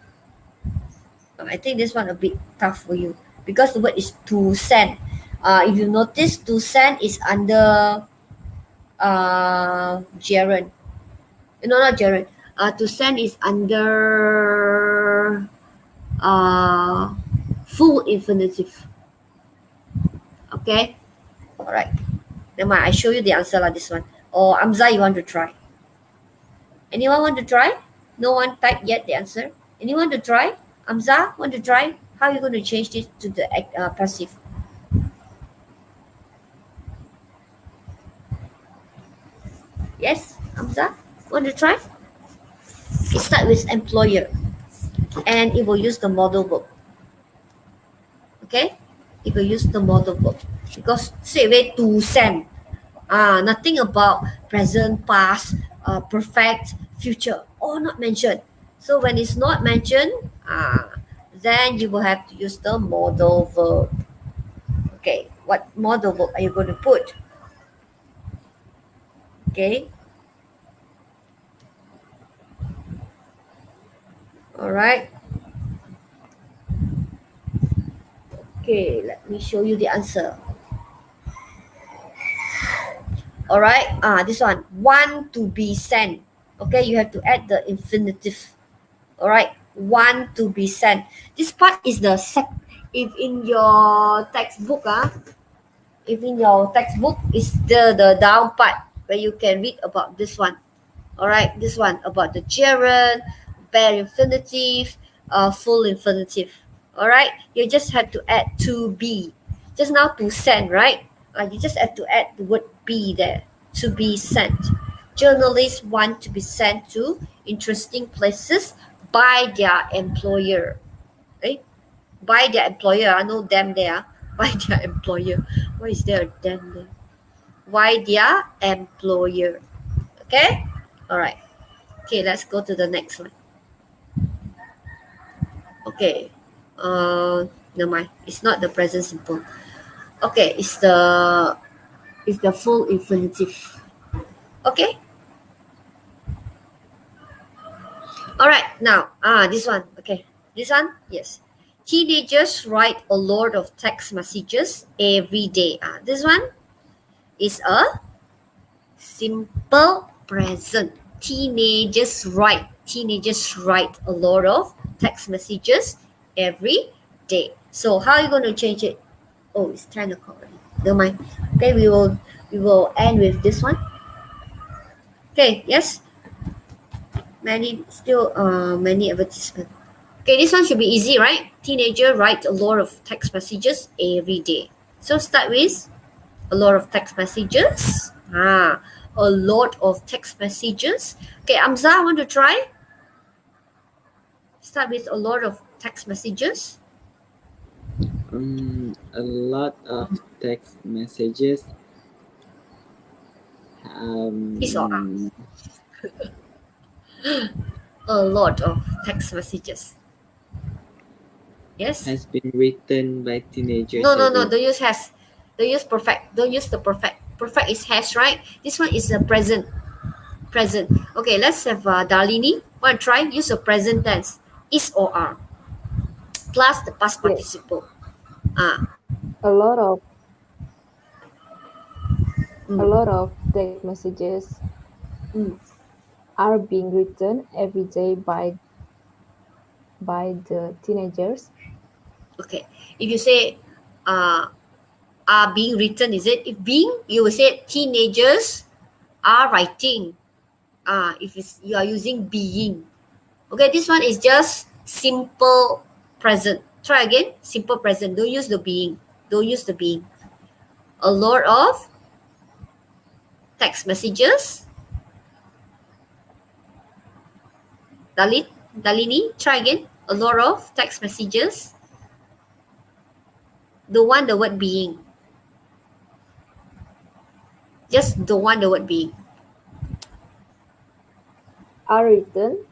I think this one a bit tough for you because the word is to send. If you notice, to send is under gerund. No, not gerund. To send is under full infinitive. Okay, all right. Never mind. I show you the answer this one. Or Amza, you want to try? Anyone want to try? No one typed yet the answer. Anyone to try? Amza, want to try? How are you going to change this to the passive? Yes, Amza, want to try? It starts with employer, and it will use the modal verb. Okay, it will use the modal verb because straight away to send. Nothing about present, past, perfect, future, all not mentioned. So when it's not mentioned, then you will have to use the modal verb. Okay, what modal verb are you going to put? Okay. All right. Okay, let me show you the answer. All right. This one, want to be sent. Okay, you have to add the infinitive. All right, want to be sent. This part is the if in your textbook, if in your textbook is the down part where you can read about this one. All right, this one about the gerund, bare infinitive, full infinitive. All right, you just have to add to be. Just now to send, right? You just have to add the word be there. To be sent. Journalists want to be sent to interesting places by their employer. Okay? By their employer. I know them there. By their employer. Why is there a them there? By their employer. Okay? All right. Okay, let's go to the next one. Okay. Never mind. It's not the present simple. Okay, it's the full infinitive. Okay. All right. Now, this one. Okay, this one. Yes. Teenagers write a lot of text messages every day. This one is a simple present. Teenagers write a lot of text messages every day. So how are you going to change it? Oh, it's 10 o'clock already. Don't mind. Okay, we will end with this one. Okay, yes. Many advertisements. Okay, this one should be easy, right? Teenager write a lot of text messages every day. So start with a lot of text messages. A lot of text messages. Okay, Amza, want to try? Start with a lot of text messages. A lot of text messages. Is or a lot of text messages. Yes? Has been written by teenagers. No. Don't use has. Don't use perfect. Don't use the perfect. Perfect is has, right? This one is a present. Present. Okay, let's have Darlini. Want to try? Use a present tense. Is or are. Plus the past participle. A lot of Mm. a lot of text messages are being written every day by the teenagers. Okay. If you say are being written, is it? If being, you will say teenagers are writing. If you are using being. Okay, this one is just simple present. Try again. Simple present. Don't use the being. Don't use the being. A lot of text messages. Dalini, try again. A lot of text messages. Don't want the word being. Just don't want the word being. Are written.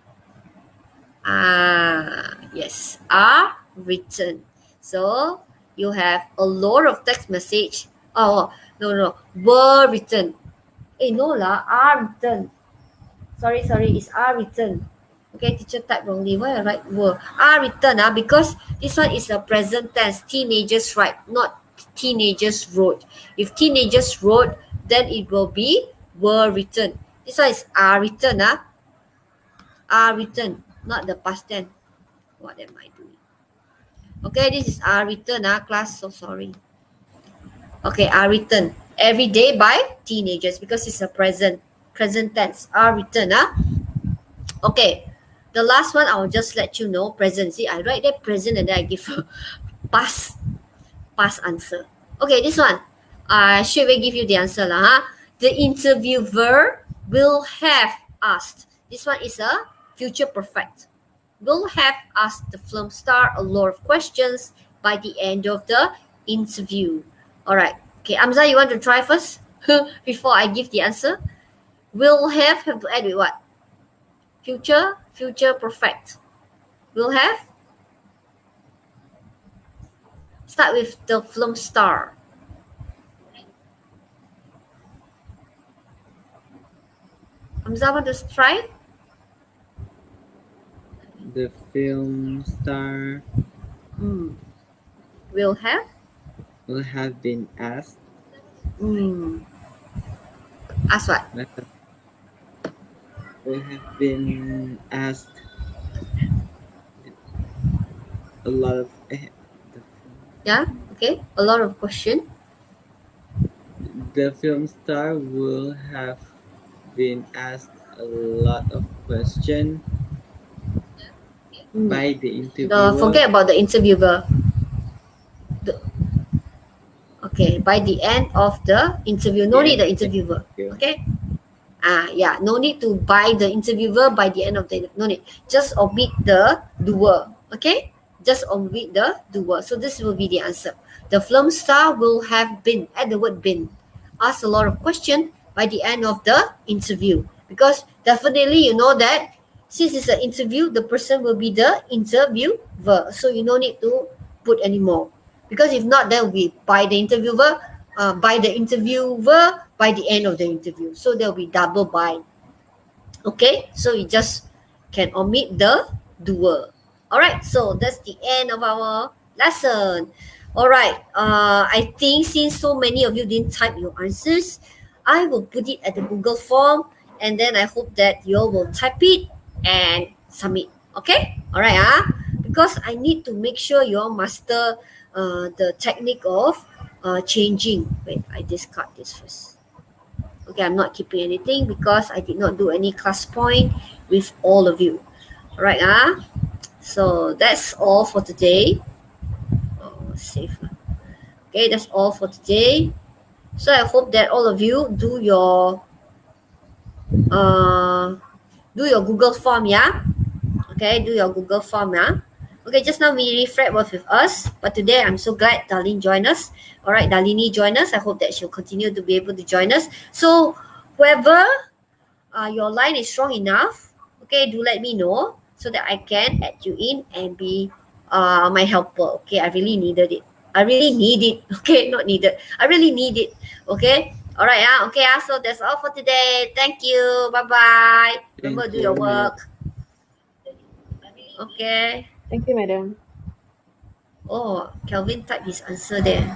Yes, are written. So you have a lot of text message. Oh, no. Were written. No lah, are written. Sorry, it's are written. Okay, teacher type wrongly. Why I write were? Are written because this one is a present tense. Teenagers write, not teenagers wrote. If teenagers wrote, then it will be were written. This one is are written. Are written, not the past tense. What am I doing? Okay, this is are written, class. So sorry. Okay, are written every day by teenagers because it's a present tense. Are written, Okay, the last one I will just let you know. Present. See, I write that present and then I give past answer. Okay, this one. I should give you the answer lah. The interviewer will have asked. This one is a future perfect. Will have asked the film star a lot of questions by the end of the interview. All right. Okay, Amza, you want to try first before I give the answer? Will have to add with what? Future perfect. Will have. Start with the film star. Amza, want to try? The film star Will have been asked. Ask what? Will have been asked a lot of Yeah, okay. A lot of question. The film star will have been asked a lot of questions by the interviewer. Forget about the interviewer. Okay, by the end of the interview. No need the interviewer. Okay? Yeah, no need to by the interviewer by the end of the, no need. Just omit the doer. Okay? Just omit the doer. So this will be the answer. The film star will have been, add the word been, asked a lot of questions by the end of the interview. Because definitely you know that since it's an interview, the person will be the interviewer. So you no need to put any more. Because if not, then we by the interviewer, by the end of the interview. So there'll be double by. Okay, so you just can omit the doer. All right, so that's the end of our lesson. All right, I think since so many of you didn't type your answers, I will put it at the Google form, and then I hope that you all will type it and submit. Okay, all right, because I need to make sure you all master the technique of changing. Wait, I discard this first. Okay, I'm not keeping anything because I did not do any class point with all of you. All right, so that's all for today. Oh, save. Okay, that's all for today. So I hope that all of you do your Google form, yeah. Okay, do your Google form, yeah. Okay, just now Winifred was with us, but today I'm so glad Darlene joined us. All right, Darlene joined us. I hope that she'll continue to be able to join us. So whoever your line is strong enough, okay, do let me know so that I can add you in and be my helper. Okay, I really needed it. I really need it. Okay, not needed. I really need it. Okay. All right. Okay. So that's all for today. Thank you. Bye bye. Remember, do your work. Okay. Thank you, madam. Oh, Kelvin typed his answer there.